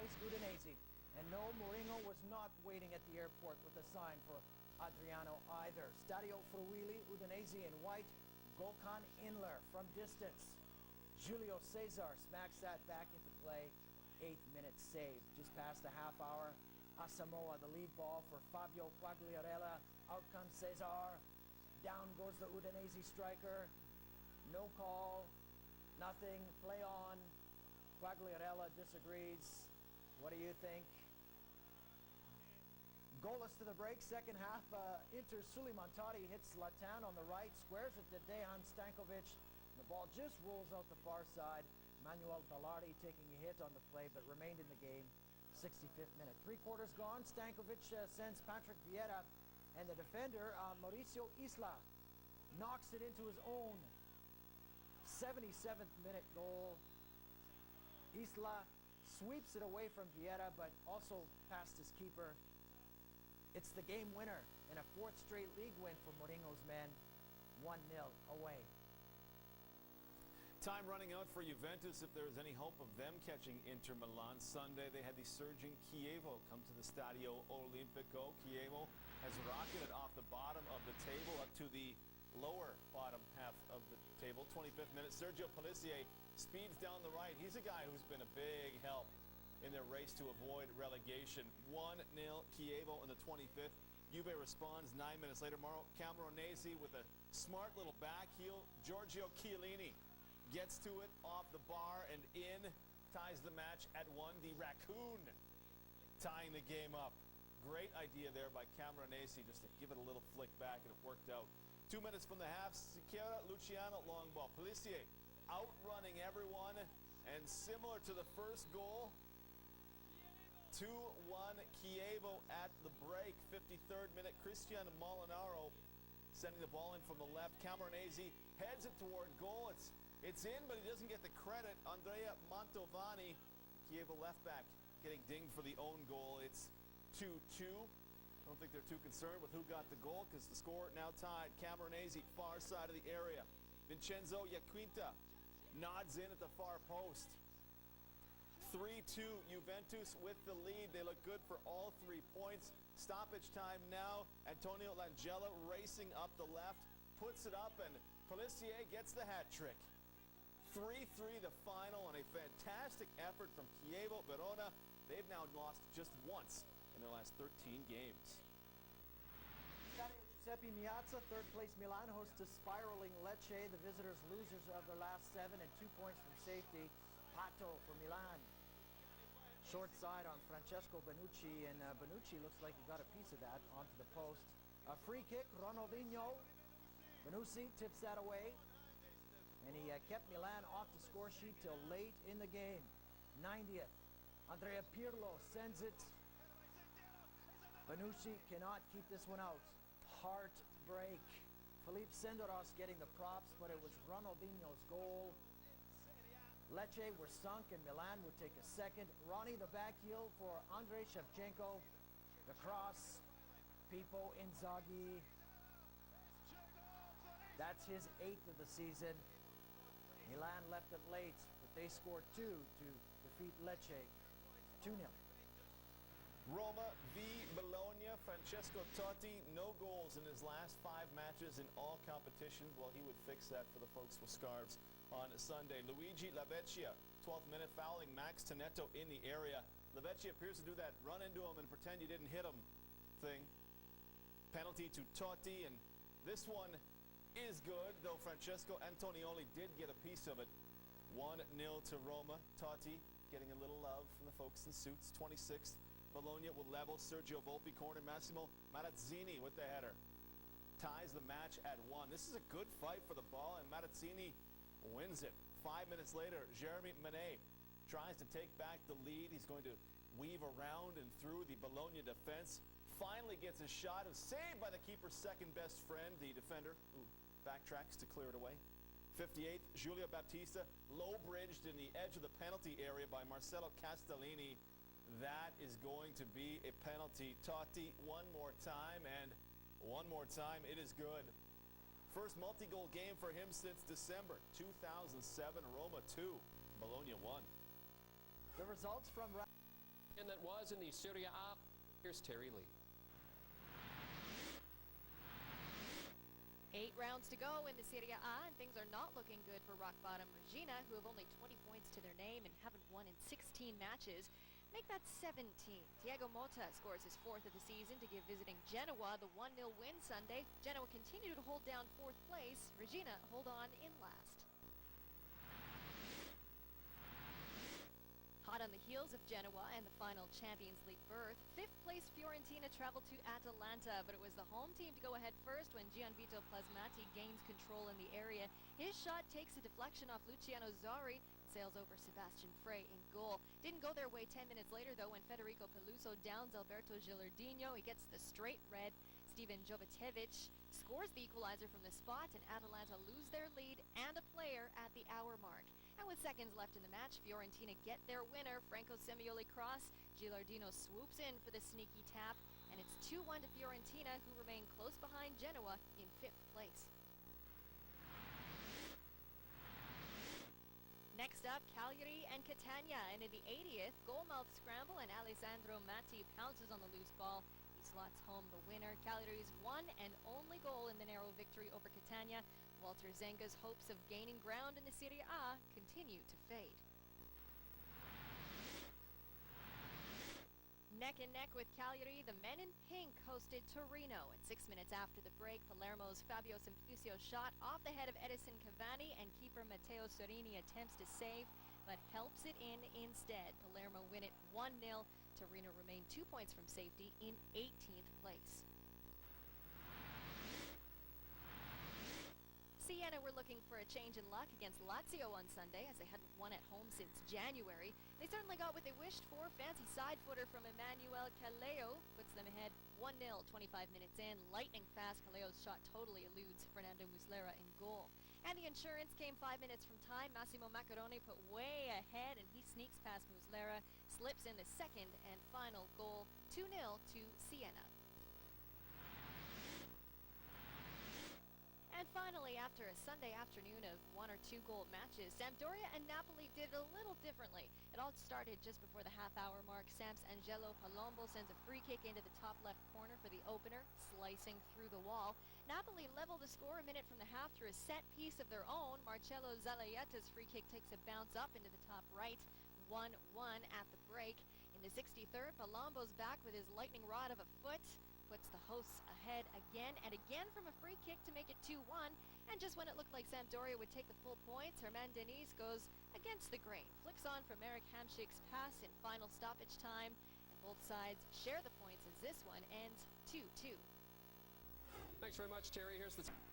face Udinese. And no, Mourinho was not waiting at the airport with a sign for Adriano either. Stadio Fruili, Udinese in white, Gokhan Inler from distance. Julio Cesar smacks that back into play. 8th minute save. Just past a half hour. Asamoah, the lead ball for Fabio Quagliarella. Out comes Cesar. Down goes the Udinese striker. No call. Nothing. Play on. Quagliarella disagrees. What do you think? Goalless to the break. Second half. Inter Suleiman Tadi hits Latan on the right. Squares it to Dejan Stankovic. The ball just rolls out the far side. Manuel Dallardi taking a hit on the play, but remained in the game. 65th minute. 3/4 gone. Stankovic sends Patrick Vieira, and the defender, Mauricio Isla, knocks it into his own. 77th minute goal. Isla sweeps it away from Vieira, but also past his keeper. It's the game winner and a 4th straight league win for Mourinho's men. 1-0 away. Time running out for Juventus if there is any hope of them catching Inter Milan. Sunday they had the surging Chievo come to the Stadio Olimpico. Chievo has rocketed off the bottom of the table up to the lower bottom half of the table. 25th minute, Sergio Pellissier speeds down the right. He's a guy who's been a big help in their race to avoid relegation. 1-0 Chievo in the 25th. Juve responds 9 minutes later. Camoranesi with a smart little back heel. Giorgio Chiellini gets to it off the bar and in, ties the match at 1. The Raccoon tying the game up. Great idea there by Camoranesi just to give it a little flick back, and it worked out. 2 minutes from the half, Siqueira, Luciano, long ball. Pellissier outrunning everyone, and similar to the first goal, 2-1 Chievo at the break. 53rd minute, Cristian Molinaro sending the ball in from the left. Camoranesi heads it toward goal. It's in, but he doesn't get the credit. Andrea Mantovani, Chievo left back, getting dinged for the own goal. It's 2-2. I don't think they're too concerned with who got the goal because the score now tied. Camoranesi, far side of the area. Vincenzo Iaquinta nods in at the far post. 3-2, Juventus with the lead. They look good for all 3 points. Stoppage time now. Antonio Langella racing up the left, puts it up, and Pellissier gets the hat trick. 3-3 the final, and a fantastic effort from Chievo Verona. They've now lost just once in their last 13 games. Giuseppe Meazza, 3rd place Milan hosts to spiraling Lecce. The visitors losers of their last 7 and 2 points from safety. Pato for Milan. Short side on Francesco Benucci, and Benucci looks like he got a piece of that onto the post. A free kick, Ronaldinho. Benucci tips that away. And he kept Milan off the score sheet till late in the game. 90th. Andrea Pirlo sends it. Benucci cannot keep this one out. Heartbreak. Felipe Senderos getting the props, but it was Ronaldinho's goal. Lecce were sunk and Milan would take a second. Ronnie the back heel for Andrei Shevchenko. The cross. Pippo Inzaghi. That's his 8th of the season. Milan left it late, but they scored 2 to defeat Lecce 2-0. Roma v Bologna. Francesco Totti, no goals in his last 5 matches in all competitions. Well, he would fix that for the folks with scarves on Sunday. Luigi Lavecchia, 12th minute, fouling Max Tonetto in the area. Lavecchia appears to do that run into him and pretend you didn't hit him thing. Penalty to Totti, and this one is good, though Francesco Antonioli did get a piece of it. 1-0 to Roma. Totti getting a little love from the folks in suits. 26th, Bologna will level. Sergio Volpi corner. Massimo Marazzini with the header ties the match at 1. This is a good fight for the ball, and Marazzini wins it. 5 minutes later, Jeremy Menet tries to take back the lead. He's going to weave around and through the Bologna defense. Finally gets a shot. It was saved by the keeper's second best friend, the defender, who backtracks to clear it away. 58th, Giulio Baptista, low-bridged in the edge of the penalty area by Marcelo Castellini. That is going to be a penalty. Totti one more time, and one more time it is good. First multi-goal game for him since December 2007. Roma 2, Bologna 1. The results from And that was in the Serie A. Here's Terry Lee. 8 rounds to go in the Serie A, and things are not looking good for rock bottom Regina, who have only 20 points to their name and haven't won in 16 matches. Make that 17. Thiago Motta scores his 4th of the season to give visiting Genoa the 1-0 win Sunday. Genoa continue to hold down 4th place. Regina hold on in last. Hot on the heels of Genoa and the final Champions League berth, 5th place Fiorentina traveled to Atalanta, but it was the home team to go ahead first when Gianvito Plasmati gains control in the area. His shot takes a deflection off Luciano Zari and sails over Sebastian Frey in goal. Didn't go their way 10 minutes later, though, when Federico Peluso downs Alberto Gilardino. He gets the straight red. Steven Jovetic scores the equalizer from the spot, and Atalanta lose their lead and a player at the hour mark. And with seconds left in the match, Fiorentina get their winner. Franco Semioli cross. Gilardino swoops in for the sneaky tap, and it's 2-1 to Fiorentina, who remain close behind Genoa in 5th place. Next up, Cagliari and Catania, and in the 80th, goalmouth scramble, and Alessandro Matti pounces on the loose ball. He slots home the winner. Cagliari's one and only goal in the narrow victory over Catania. Walter Zenga's hopes of gaining ground in the Serie A continue to fade. Neck and neck with Cagliari, the men in pink hosted Torino. And 6 minutes after the break, Palermo's Fabio Simplicio shot off the head of Edison Cavani, and keeper Matteo Sorini attempts to save, but helps it in instead. Palermo win it 1-0. Torino remain 2 points from safety in 18th place. Siena were looking for a change in luck against Lazio on Sunday, as they hadn't won at home since January. They certainly got what they wished for. Fancy side footer from Emmanuel Caleo puts them ahead 1-0 25 minutes in. Lightning fast, Caleo's shot totally eludes Fernando Muslera in goal. And the insurance came 5 minutes from time. Massimo Maccarone put way ahead, and he sneaks past Muslera, slips in the second and final goal, 2-0 to Siena. And finally, after a Sunday afternoon of 1 or 2 goal matches, Sampdoria and Napoli did a little differently. It all started just before the half-hour mark. Sam's Angelo Palombo sends a free kick into the top left corner for the opener, slicing through the wall. Napoli leveled the score a minute from the half through a set piece of their own. Marcello Zalaietta's free kick takes a bounce up into the top right, 1-1 at the break. In the 63rd, Palombo's back with his lightning rod of a foot, puts the hosts ahead again and again from a free kick to make it 2-1. And just when it looked like Sampdoria would take the full points, Herman Deniz goes against the grain. Flicks on for Marek Hamšík's pass in final stoppage time, and both sides share the points as this one ends 2-2. Thanks very much, Terry. Here's the